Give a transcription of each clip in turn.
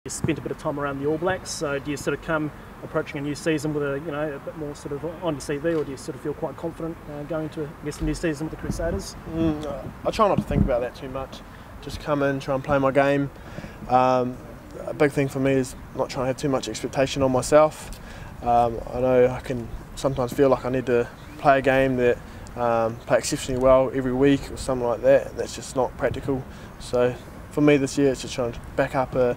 You spent a bit of time around the All Blacks, so do you sort of come approaching a new season with a bit more sort of on your CV, or do you sort of feel quite confident going to, I guess, the new season with the Crusaders? I try not to think about that too much. Just come in, try and play my game. A big thing for me is not trying to have too much expectation on myself. I know I can sometimes feel like I need to play a game that play exceptionally well every week or something like that, and that's just not practical. So for me this year, it's just trying to back up a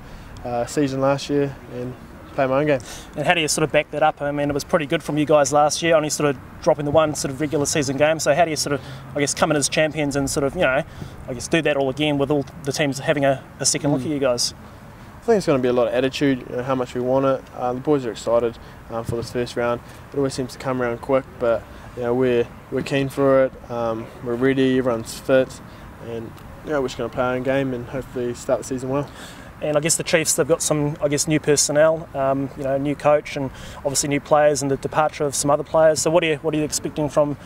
season last year and play my own game. And how do you sort of back that up? I mean, it was pretty good from you guys last year, only sort of dropping the one sort of regular season game. So how do you sort of, I guess, come in as champions and sort of, I guess, do that all again with all the teams having a second look at you guys? I think it's going to be a lot of attitude, how much we want it. The boys are excited for this first round. It always seems to come around quick, but we're keen for it. We're ready, everyone's fit, and we're just going to play our own game and hopefully start the season well. And I guess the Chiefs, they've got some, new personnel, new coach and obviously new players and the departure of some other players. So what are you expecting from,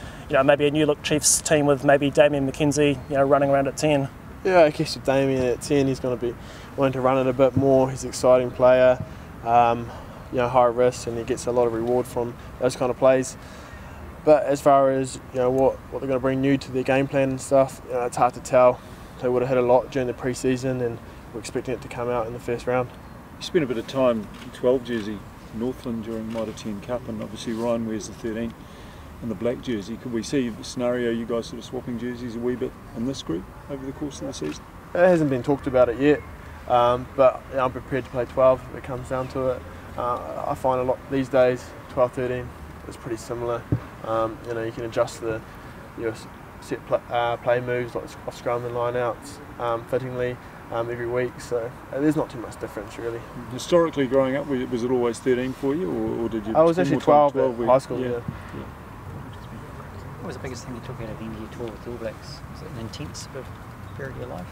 maybe a new look Chiefs team with maybe Damien McKenzie, running around at 10? Yeah, I guess with Damien at 10, he's going to be wanting to run it a bit more. He's an exciting player, high risk, and he gets a lot of reward from those kind of plays. But as far as what they're going to bring new to their game plan and stuff, it's hard to tell. They would have had a lot during the pre-season, and we're expecting it to come out in the first round. You spent a bit of time in 12 jersey Northland during Mitre 10 Cup, and obviously Ryan wears the 13 and the black jersey. Could we see the scenario, you guys sort of swapping jerseys a wee bit in this group over the course of the season? It hasn't been talked about it yet, but I'm prepared to play 12 if it comes down to it. I find a lot these days, 12-13 is pretty similar. You can adjust your set play moves like off scrum and line outs fittingly every week, so there's not too much difference really. Historically growing up, was it always 13 for you, or did you? I was actually 12 at high school. Yeah. What was the biggest thing you took out of the end of your tour with the All Blacks? Was it an intense sort of period of your life?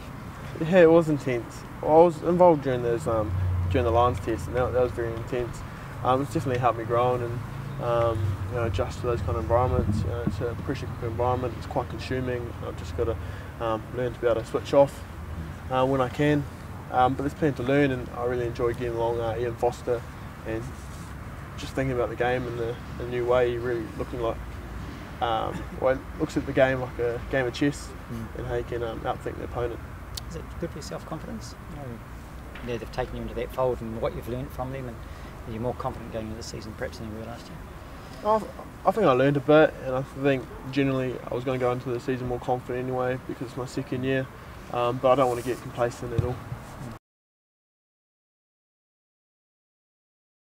Yeah, it was intense. Well, I was involved during those during the Lions test, and that was very intense. It's definitely helped me grow and adjust to those kind of environments. It's a pressure cooker environment. It's quite consuming. I've just got to learn to be able to switch off when I can. But there's plenty to learn, and I really enjoy getting along Ian Foster and just thinking about the game in a new way. Really looking like looks at the game like a game of chess, and how you can outthink the opponent. Is it good for your self-confidence? They've taken you into that fold, and what you've learned from them, and you're more confident going into the season perhaps than you were last year? I think I learned a bit, and I think generally I was going to go into the season more confident anyway because it's my second year, but I don't want to get complacent at all.